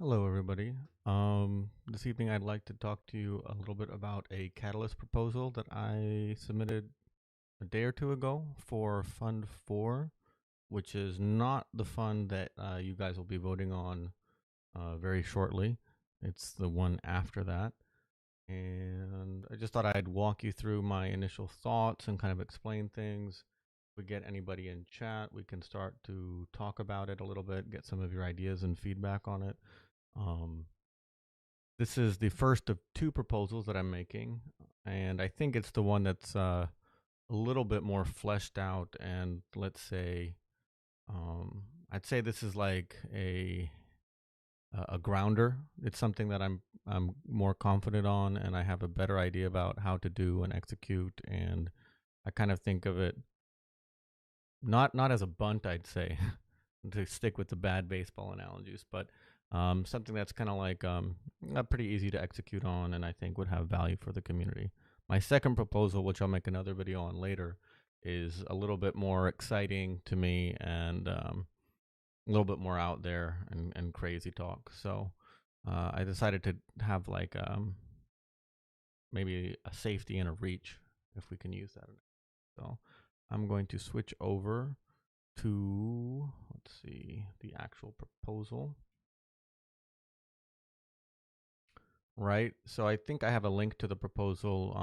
Hello, everybody. This evening I'd like to talk to you a little bit about a catalyst proposal that I submitted a day or two ago for Fund 4, which is not the fund that you guys will be voting on very shortly. It's the one after that. And I just thought I'd walk you through my initial thoughts and kind of explain things. If we get anybody in chat, we can start to talk about it a little bit, get some of your ideas and feedback on it. Um, this is the first of two proposals that I'm making, and I think it's the one that's a little bit more fleshed out. And let's say, I'd say this is like a grounder. It's something that I'm more confident on, and I have a better idea about how to do and execute. And I kind of think of it not as a bunt, I'd say, to stick with the bad baseball analogies, but something that's kind of like pretty easy to execute on, and I think would have value for the community. My second proposal, which I'll make another video on later, is a little bit more exciting to me and a little bit more out there and crazy talk. So I decided to have like maybe a safety and a reach, if we can use that. So I'm going to switch over to, let's see, the actual proposal. Right, so I think I have a link to the proposal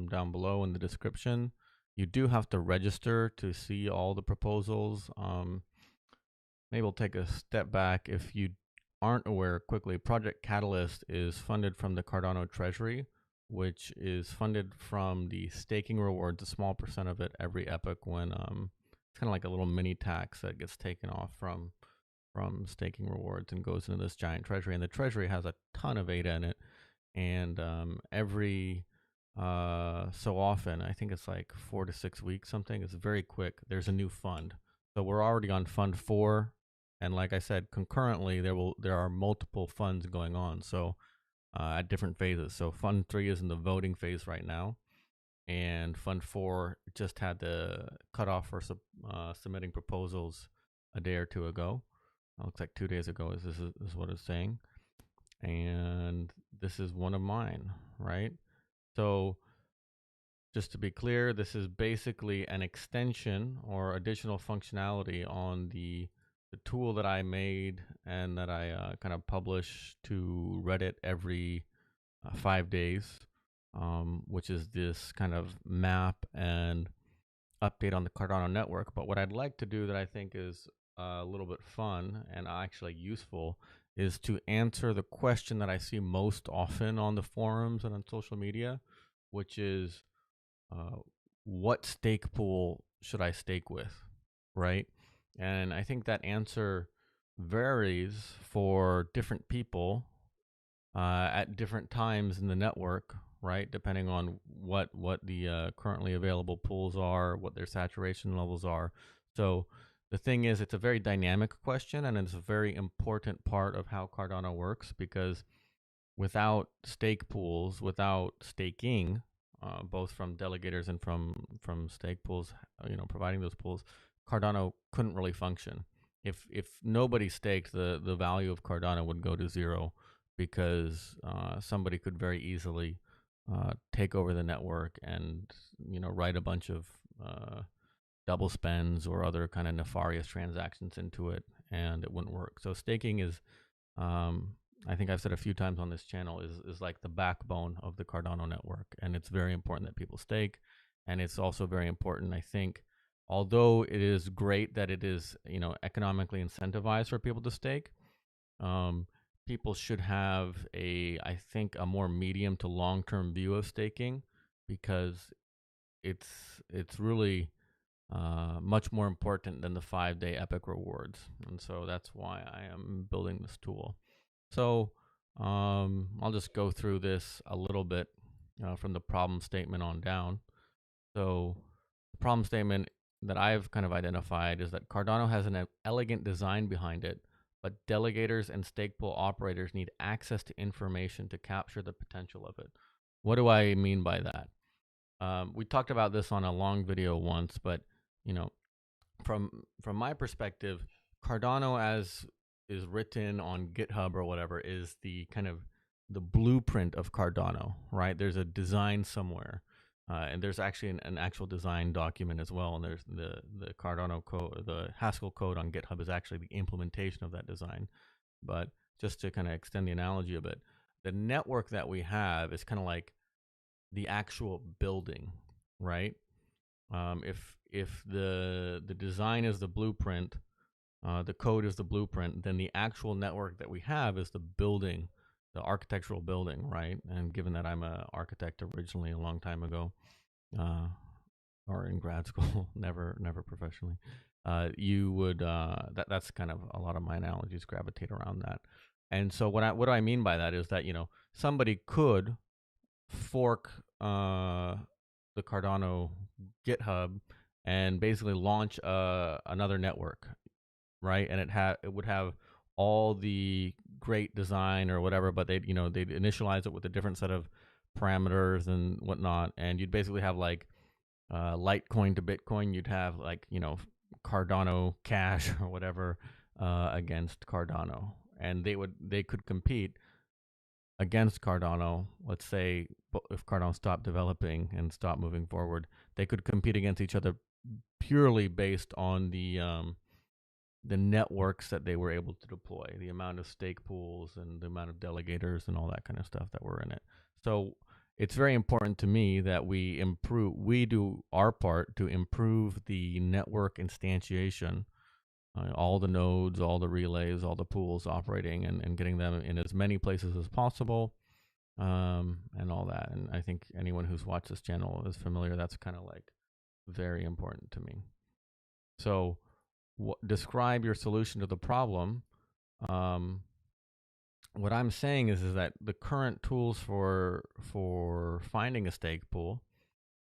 down below in the description. You do have to register to see all the proposals. Maybe we'll take a step back. If you aren't aware, quickly, Project Catalyst is funded from the Cardano Treasury, which is funded from the staking rewards, a small percent of it every epoch when it's kind of like a little mini tax that gets taken off from staking rewards and goes into this giant treasury. And the treasury has a ton of ADA in it. And every so often, I think it's like 4 to 6 weeks, something. It's very quick. There's a new fund. So we're already on Fund 4. And like I said, concurrently, there are multiple funds going on. So at different phases. So Fund 3 is in the voting phase right now. And Fund 4 just had the cutoff for submitting proposals a day or two ago. It looks like 2 days ago is what it's saying. And this is one of mine, right? So just to be clear, this is basically an extension or additional functionality on the tool that I made and that I kind of publish to Reddit every 5 days, which is this kind of map and update on the Cardano network. But what I'd like to do that I think is a little bit fun and actually useful is to answer the question that I see most often on the forums and on social media, which is what stake pool should I stake with, right? And I think that answer varies for different people at different times in the network, right? Depending on what the currently available pools are, what their saturation levels are. So the thing is, it's a very dynamic question, and it's a very important part of how Cardano works, because without stake pools, without staking, both from delegators and from stake pools, providing those pools, Cardano couldn't really function. If nobody staked, the value of Cardano would go to zero, because somebody could very easily take over the network and write a bunch of double spends or other kind of nefarious transactions into it, and it wouldn't work. So staking is, I think I've said a few times on this channel, is like the backbone of the Cardano network, and it's very important that people stake. And it's also very important, I think, although it is great that it is economically incentivized for people to stake, people should have I think a more medium to long term view of staking, because it's really much more important than the 5-day epic rewards. And so that's why I am building this tool. So I'll just go through this a little bit from the problem statement on down. So the problem statement that I've kind of identified is that Cardano has an elegant design behind it, but delegators and stake pool operators need access to information to capture the potential of it. What do I mean by that? We talked about this on a long video once, but from my perspective, Cardano, as is written on GitHub or whatever is the kind of the blueprint of Cardano, right? There's a design somewhere, and there's actually an actual design document as well. And there's the Cardano code, the Haskell code on GitHub is actually the implementation of that design. But just to kind of extend the analogy a bit, the network that we have is kind of like the actual building, right? If the design is the blueprint, the code is the blueprint, then the actual network that we have is the building, the architectural building, right? And given that I'm an architect originally a long time ago, uh, or in grad school, never professionally, you would that's kind of a lot of my analogies gravitate around that. And so what do I mean by that is that somebody could fork the Cardano GitHub and basically launch another network, right? And it would have all the great design or whatever, but they'd initialize it with a different set of parameters and whatnot, and you'd basically have like Litecoin to Bitcoin. You'd have like Cardano Cash or whatever against Cardano, and they could compete against Cardano. Let's say if Cardano stopped developing and stopped moving forward, they could compete against each other purely based on the networks that they were able to deploy, the amount of stake pools and the amount of delegators and all that kind of stuff that were in it. So it's very important to me that we do our part to improve the network instantiation, all the nodes, all the relays, all the pools operating, and getting them in as many places as possible, and all that. And I think anyone who's watched this channel is familiar. That's kind of like very important to me. So describe your solution to the problem. What I'm saying is that the current tools for finding a stake pool,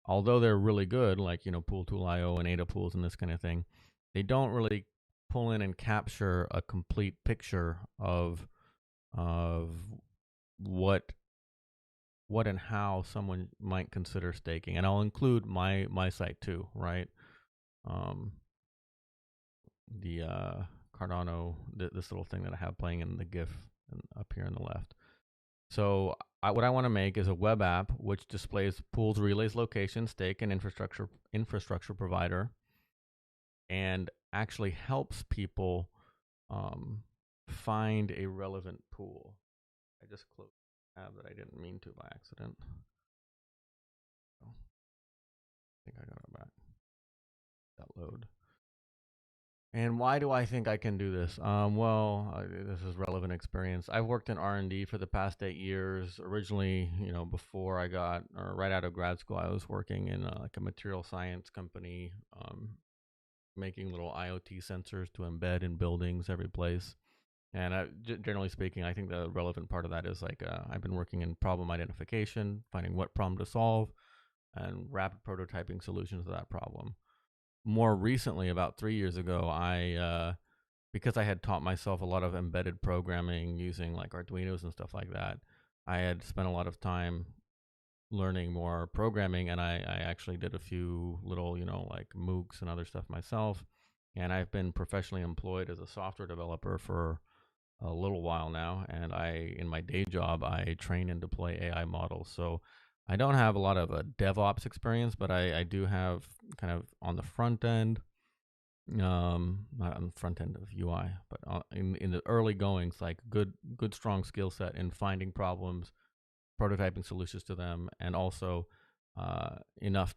although they're really good, like Pool.io and ADA pools and this kind of thing, they don't really pull in and capture a complete picture of what and how someone might consider staking. And I'll include my site too, right? The Cardano, this little thing that I have playing in the GIF up here on the left. So what I want to make is a web app which displays pools, relays, location, stake, and infrastructure provider, and actually helps people find a relevant pool. I just closed a tab that I didn't mean to by accident. Oh, I think I got it back. That load. And why do I think I can do this? This is relevant experience. I've worked in R&D for the past 8 years. Originally, before I got, or right out of grad school, I was working in like a material science company, making little IoT sensors to embed in buildings every place. And generally speaking, I think the relevant part of that is like I've been working in problem identification, finding what problem to solve, and rapid prototyping solutions to that problem. More recently, about 3 years ago, because I had taught myself a lot of embedded programming using like Arduinos and stuff like that, I had spent a lot of time learning more programming, and I actually did a few little, like MOOCs and other stuff myself. And I've been professionally employed as a software developer for a little while now. And in my day job, I train and deploy AI models. So I don't have a lot of DevOps experience, but I do have kind of on the front end, not on the front end of UI, but in the early goings, like good strong skill set in finding problems, prototyping solutions to them, and also enough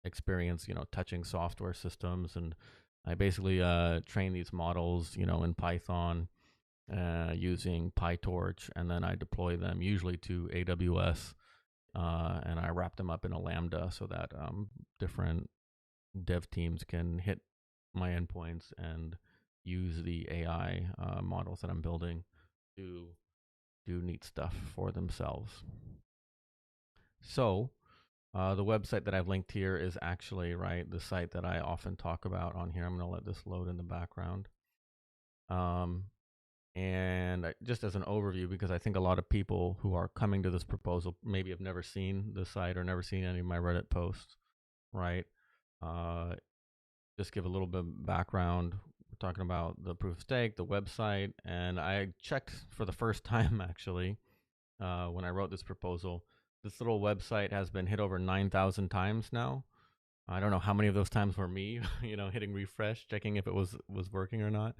experience, touching software systems. And I basically train these models, in Python, using PyTorch, and then I deploy them usually to AWS. And I wrap them up in a Lambda so that different dev teams can hit my endpoints and use the AI models that I'm building to do neat stuff for themselves. So the website that I've linked here is actually the site that I often talk about on here. I'm going to let this load in the background. And just as an overview, because I think a lot of people who are coming to this proposal maybe have never seen the site or never seen any of my Reddit posts, right? Just give a little bit of background. We're talking about the proof of stake, the website, and I checked for the first time actually when I wrote this proposal. This little website has been hit over 9,000 times now. I don't know how many of those times were me, hitting refresh, checking if it was working or not.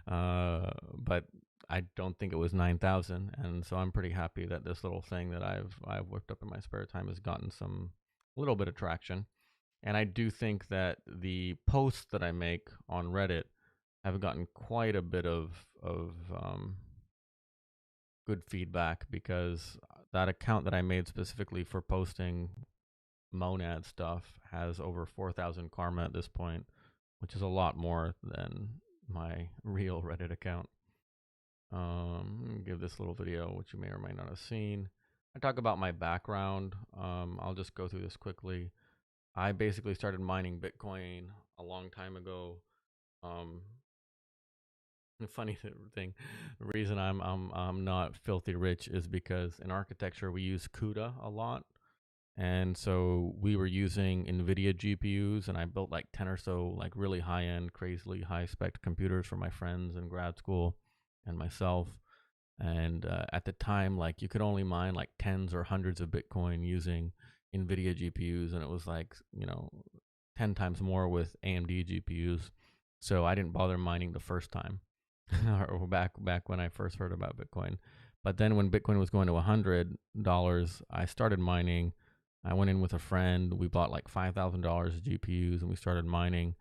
But I don't think it was 9,000, and so I'm pretty happy that this little thing that I've worked up in my spare time has gotten some little bit of traction. And I do think that the posts that I make on Reddit have gotten quite a bit of good feedback, because that account that I made specifically for posting monad stuff has over 4,000 karma at this point, which is a lot more than my real Reddit account. Give this little video, which you may or may not have seen. I talk about my background. I'll just go through this quickly. I basically started mining Bitcoin a long time ago. The funny thing, the reason I'm not filthy rich is because in architecture we use CUDA a lot, and so we were using NVIDIA GPUs, and I built like 10 or so like really high-end, crazily high-spec computers for my friends in grad school and myself. And at the time, like you could only mine like tens or hundreds of Bitcoin using NVIDIA GPUs, and it was like 10 times more with AMD GPUs. So I didn't bother mining the first time, or back when I first heard about Bitcoin. But then when Bitcoin was going to $100, I started mining. I went in with a friend. We bought like $5,000 of GPUs, and we started mining.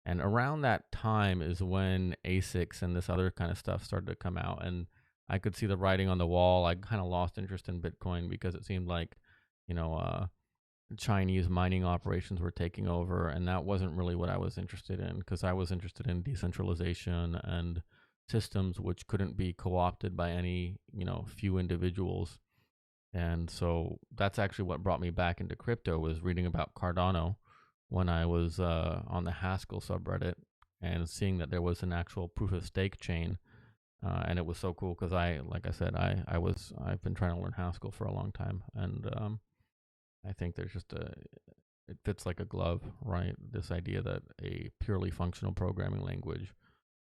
And around that time is when ASICs and this other kind of stuff started to come out. And I could see the writing on the wall. I kind of lost interest in Bitcoin because it seemed like, Chinese mining operations were taking over, and that wasn't really what I was interested in, because I was interested in decentralization and systems which couldn't be co-opted by any, few individuals. And so that's actually what brought me back into crypto, was reading about Cardano when I was on the Haskell subreddit and seeing that there was an actual proof of stake chain. And it was so cool because like I said, I've been trying to learn Haskell for a long time, and I think there's just it fits like a glove, right? This idea that a purely functional programming language,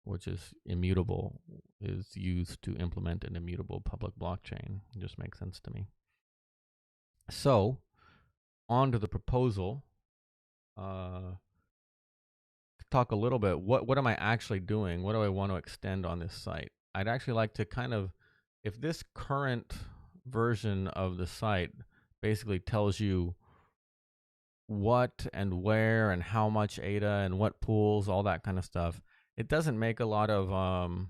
which is immutable, is used to implement an immutable public blockchain. It just makes sense to me. So, on to the proposal. Talk a little bit. What am I actually doing? What do I want to extend on this site? I'd actually like to kind of, if this current version of the site basically tells you what and where and how much ADA and what pools, all that kind of stuff, it doesn't make a lot of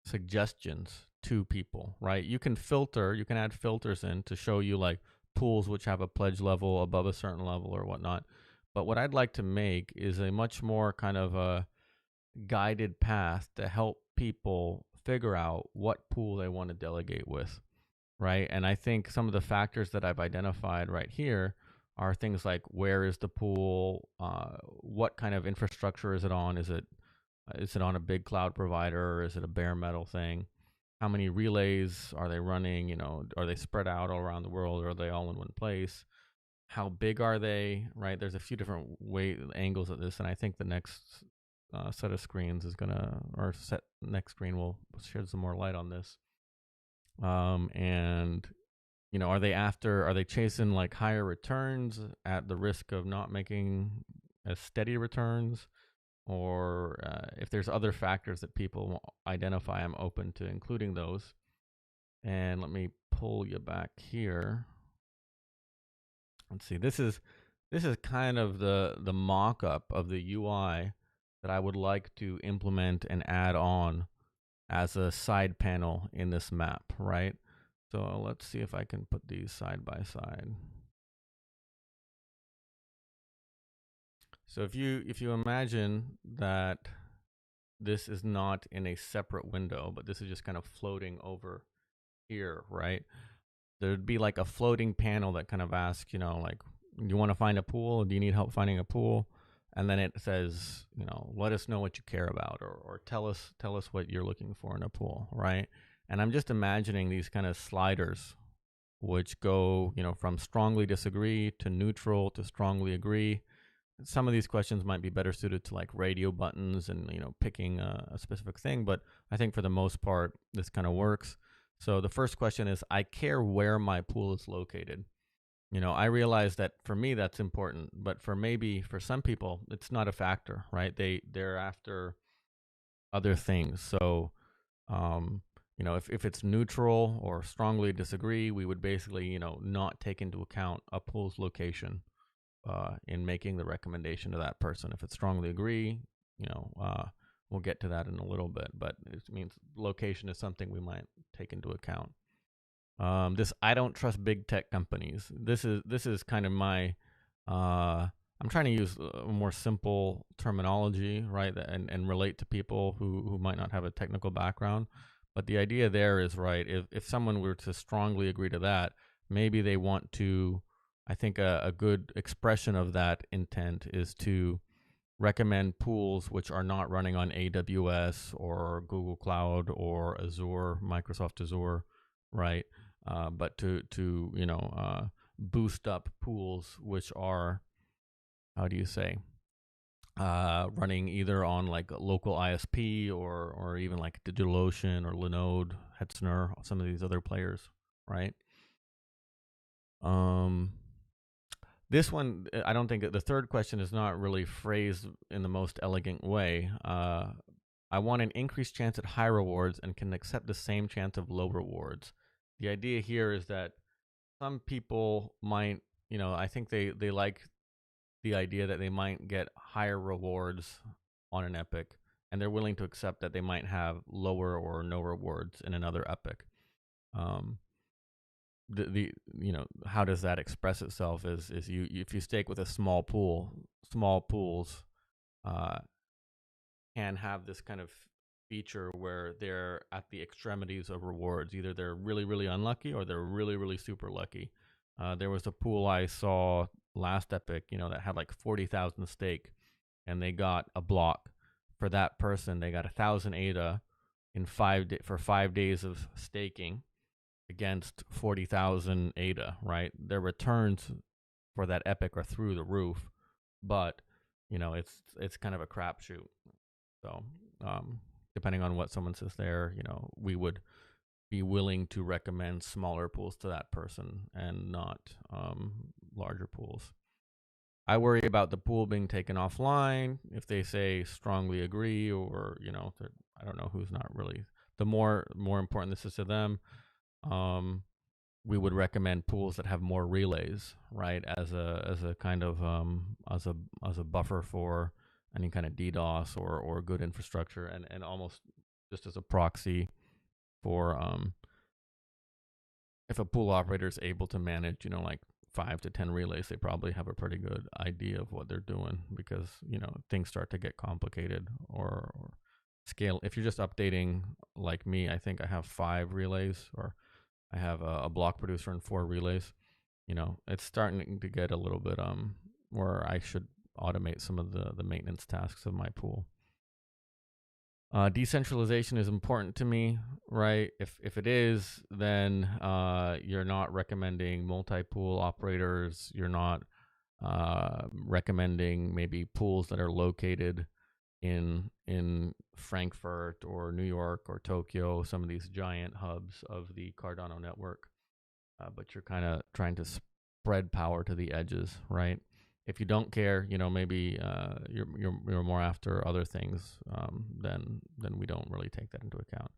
suggestions to people, right? You can add filters in to show you like pools which have a pledge level above a certain level or whatnot. But what I'd like to make is a much more kind of a guided path to help people figure out what pool they want to delegate with, right? And I think some of the factors that I've identified right here are things like, where is the pool? What kind of infrastructure is it on? Is it on a big cloud provider, or is it a bare metal thing? How many relays are they running? Are they spread out all around the world, or are they all in one place? How big are they, right? There's a few different angles at this, and I think the next set of screens next screen will shed some more light on this. And are they chasing like higher returns at the risk of not making as steady returns? Or if there's other factors that people identify, I'm open to including those. And let me pull you back here. Let's see. This is kind of the mock-up of the UI that I would like to implement and add on as a side panel in this map, right? So let's see if I can put these side by side. So if you imagine that this is not in a separate window, but this is just kind of floating over here, right? There'd be like a floating panel that kind of asks, like, you want to find a pool? Do you need help finding a pool? And then it says, let us know what you care about, or tell us what you're looking for in a pool, right? And I'm just imagining these kind of sliders, which go, from strongly disagree to neutral to strongly agree. some of these questions might be better suited to like radio buttons and, picking a specific thing. But I think for the most part, this kind of works. So the first question is, I care where my pool is located. I realize that for me that's important, but for some people it's not a factor, right? They're after other things. So, if it's neutral or strongly disagree, we would basically, not take into account a pool's location in making the recommendation to that person. If it's strongly agree, we'll get to that in a little bit, but it means location is something we might take into account. This I don't trust big tech companies. This is kind of my. I'm trying to use a more simple terminology, right, and relate to people who might not have a technical background. But the idea there is, right, if someone were to strongly agree to that, maybe they want to. I think a good expression of that intent is to recommend pools which are not running on AWS or Google Cloud or Azure, Microsoft Azure, right? But to boost up pools which are, how do you say, running either on like a local ISP or even like DigitalOcean or Linode, Hetzner, some of these other players, right? This one, I don't think the third question is not really phrased in the most elegant way. I want an increased chance at high rewards and can accept the same chance of low rewards. The idea here is that some people might, I think they like the idea that they might get higher rewards on an epic, and they're willing to accept that they might have lower or no rewards in another epic. How does that express itself is you if you stake with a small pool, small pools can have this kind of feature where they're at the extremities of rewards. Either they're really, really unlucky or they're really, really super lucky. There was a pool I saw last epic, that had like 40,000 stake, and they got a block. For that person, they got 1,000 ADA for 5 days of staking against 40,000 ADA, right? Their returns for that epic are through the roof, but it's kind of a crapshoot. So, depending on what someone says there, we would be willing to recommend smaller pools to that person and not larger pools. I worry about the pool being taken offline if they say strongly agree, or I don't know who's not really. The more important this is to them, we would recommend pools that have more relays, right, as a kind of as a buffer for any kind of DDoS or good infrastructure, and almost just as a proxy for if a pool operator is able to manage, like 5 to 10 relays, they probably have a pretty good idea of what they're doing, because things start to get complicated or scale. If you're just updating like me, I think I have 5 relays, or I have a block producer and 4 relays. It's starting to get a little bit where I should automate some of the maintenance tasks of my pool. Decentralization is important to me, right? If it is, then you're not recommending multi-pool operators. You're not recommending maybe pools that are located in Frankfurt or New York or Tokyo, some of these giant hubs of the Cardano network. But you're kind of trying to spread power to the edges, right? If you don't care, maybe you're more after other things, then we don't really take that into account.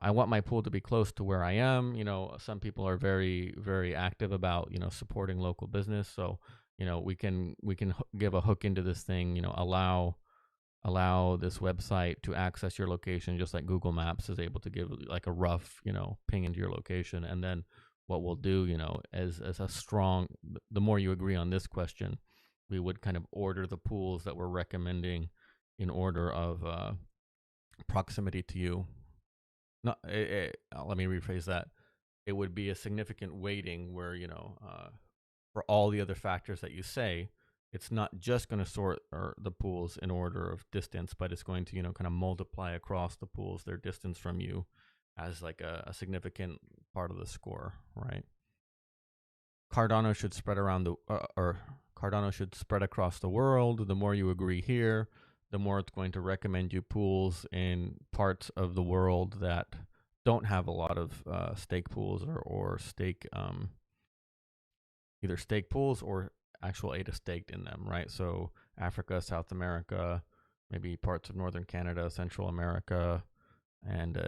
I want my pool to be close to where I am. Some people are very, very active about supporting local business. So we can give a hook into this thing. Allow this website to access your location, just like Google Maps is able to give like a rough ping into your location. And then what we'll do, as a strong, the more you agree on this question, we would kind of order the pools that we're recommending in order of proximity to you. Not, let me rephrase that. It would be a significant weighting where, for all the other factors that you say, it's not just going to sort the pools in order of distance, but it's going to, kind of multiply across the pools their distance from you as like a significant part of the score, right? Cardano should spread around the or Cardano should spread across the world. The more you agree here, the more it's going to recommend you pools in parts of the world that don't have a lot of stake pools or stake either stake pools or actual ADA staked in them, right? So Africa, South America, maybe parts of Northern Canada, Central America, and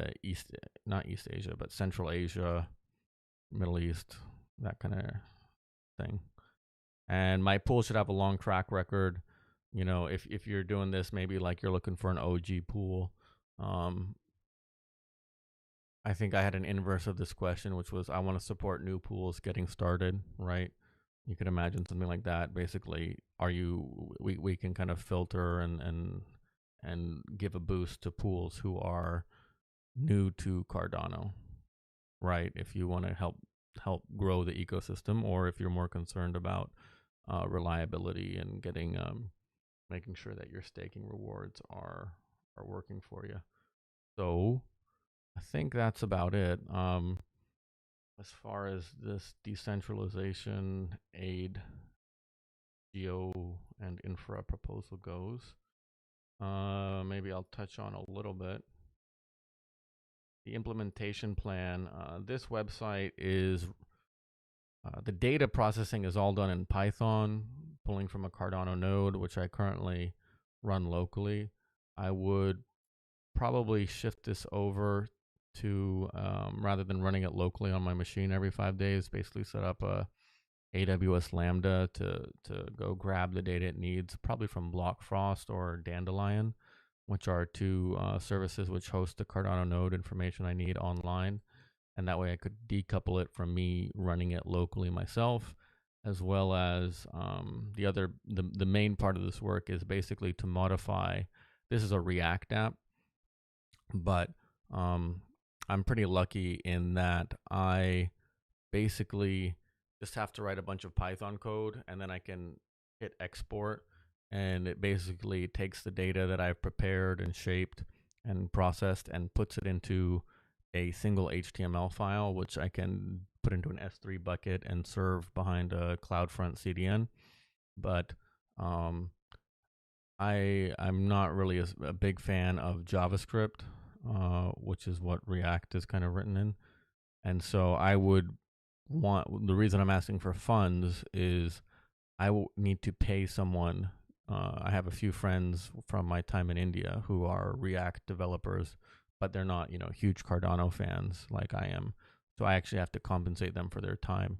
not East Asia, but Central Asia, Middle East, that kind of thing. And my pool should have a long track record. You know, if you're doing this, maybe like you're looking for an OG pool. Um, I think I had an inverse of this question, which was I want to support new pools getting started, right? You could imagine something like that. Basically, we can kind of filter and give a boost to pools who are new to Cardano, right? If you want to help grow the ecosystem, or if you're more concerned about reliability and getting making sure that your staking rewards are working for you. So I think that's about it. As far as this decentralization aid geo and infra proposal goes, maybe I'll touch on a little bit. The implementation plan. This website is the data processing is all done in Python, pulling from a Cardano node, which I currently run locally. I would probably shift this over to rather than running it locally on my machine every 5 days, basically set up a AWS Lambda to go grab the data it needs, probably from Blockfrost or Dandelion, which are two services which host the Cardano node information I need online. And that way I could decouple it from me running it locally myself, as well as the main part of this work is basically to modify. This is a React app, but I'm pretty lucky in that I basically just have to write a bunch of Python code, and then I can hit export, and it basically takes the data that I've prepared and shaped and processed and puts it into a single HTML file, which I can put into an S3 bucket and serve behind a CloudFront CDN. But I'm not really a big fan of JavaScript, which is what React is kind of written in. And so I would the reason I'm asking for funds is I will need to pay someone. I have a few friends from my time in India who are React developers, but they're not, huge Cardano fans like I am. So I actually have to compensate them for their time.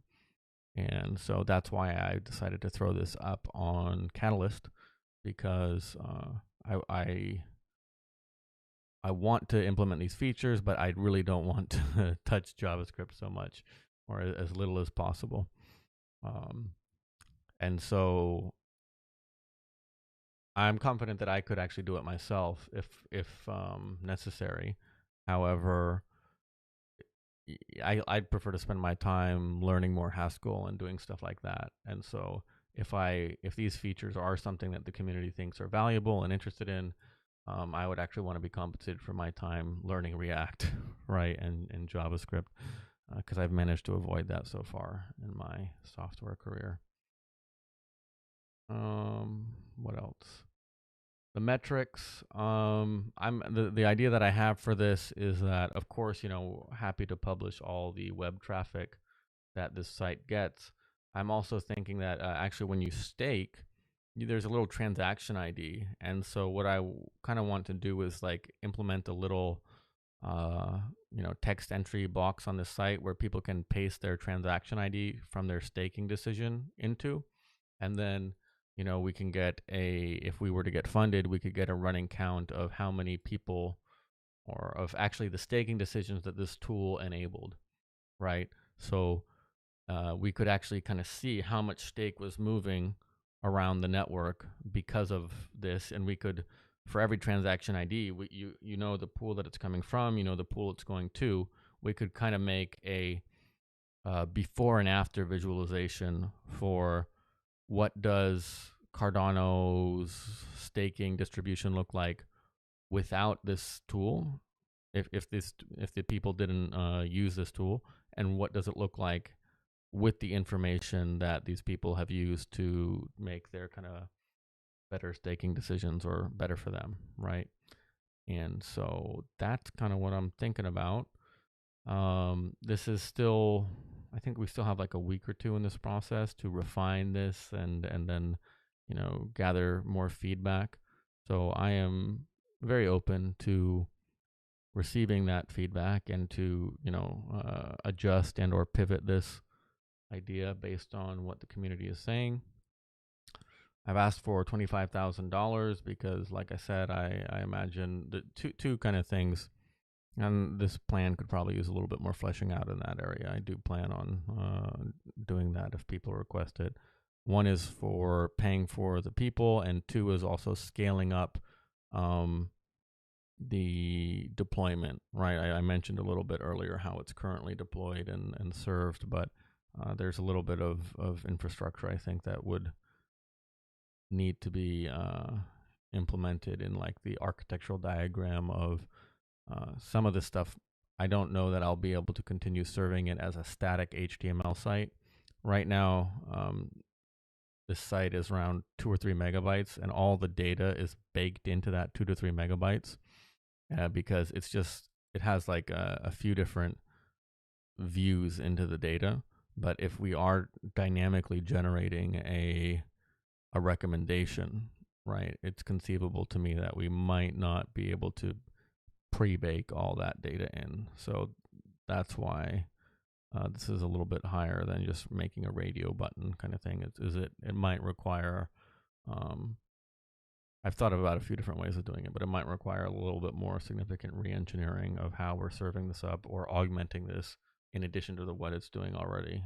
And so that's why I decided to throw this up on Catalyst, because I want to implement these features, but I really don't want to touch JavaScript so much, or as little as possible. And so I'm confident that I could actually do it myself if necessary. However, I'd prefer to spend my time learning more Haskell and doing stuff like that. And so if these features are something that the community thinks are valuable and interested in, I would actually want to be compensated for my time learning React, right, and JavaScript, because I've managed to avoid that so far in my software career. What else? The metrics. The idea that I have for this is that, of course, happy to publish all the web traffic that this site gets. I'm also thinking that actually when you stake, there's a little transaction ID, and so what I kind of want to do is like implement a little text entry box on the site where people can paste their transaction ID from their staking decision into, and then we can get if we were to get funded, we could get a running count of how many people, or of actually the staking decisions that this tool enabled, right? So we could actually kind of see how much stake was moving around the network because of this, and we could, for every transaction ID, you know the pool that it's coming from, the pool it's going to. We could kind of make a before and after visualization for what does Cardano's staking distribution look like without this tool, if the people didn't use this tool, and what does it look like with the information that these people have used to make their kind of better staking decisions or better for them, right? And so that's kind of what I'm thinking about. This is still, I think we still have like a week or two in this process to refine this and then, gather more feedback. So I am very open to receiving that feedback and to, adjust and or pivot this idea based on what the community is saying. I've asked for $25,000 because, like I said, I imagine the two kind of things, and this plan could probably use a little bit more fleshing out in that area. I do plan on doing that if people request it. One is for paying for the people, and two is also scaling up the deployment. Right, I mentioned a little bit earlier how it's currently deployed and served, but there's a little bit of infrastructure I think that would need to be implemented in like the architectural diagram of some of this stuff. I don't know that I'll be able to continue serving it as a static HTML site. Right now, this site is around 2 or 3 megabytes, and all the data is baked into that 2 to 3 megabytes because it has like a few different views into the data. But if we are dynamically generating a recommendation, right, it's conceivable to me that we might not be able to pre-bake all that data in. So that's why this is a little bit higher than just making a radio button kind of thing. It might require, I've thought about a few different ways of doing it, but it might require a little bit more significant re-engineering of how we're serving this up or augmenting this in addition to what it's doing already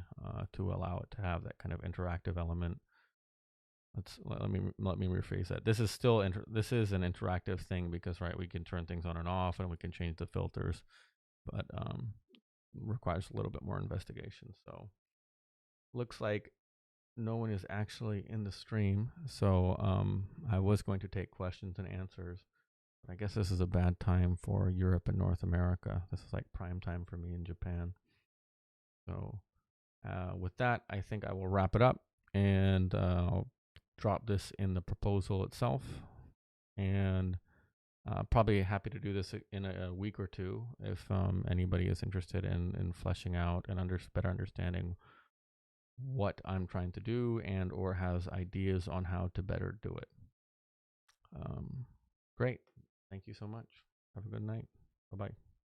to allow it to have that kind of interactive element. Let me rephrase that. This is still this is an interactive thing because right, we can turn things on and off and we can change the filters, but requires a little bit more investigation. So looks like no one is actually in the stream. So I was going to take questions and answers, but I guess this is a bad time for Europe and North America. This is like prime time for me in Japan. So with that, I think I will wrap it up and I'll drop this in the proposal itself, and probably happy to do this in a week or two if anybody is interested in fleshing out and better understanding what I'm trying to do and or has ideas on how to better do it. Great. Thank you so much. Have a good night. Bye-bye.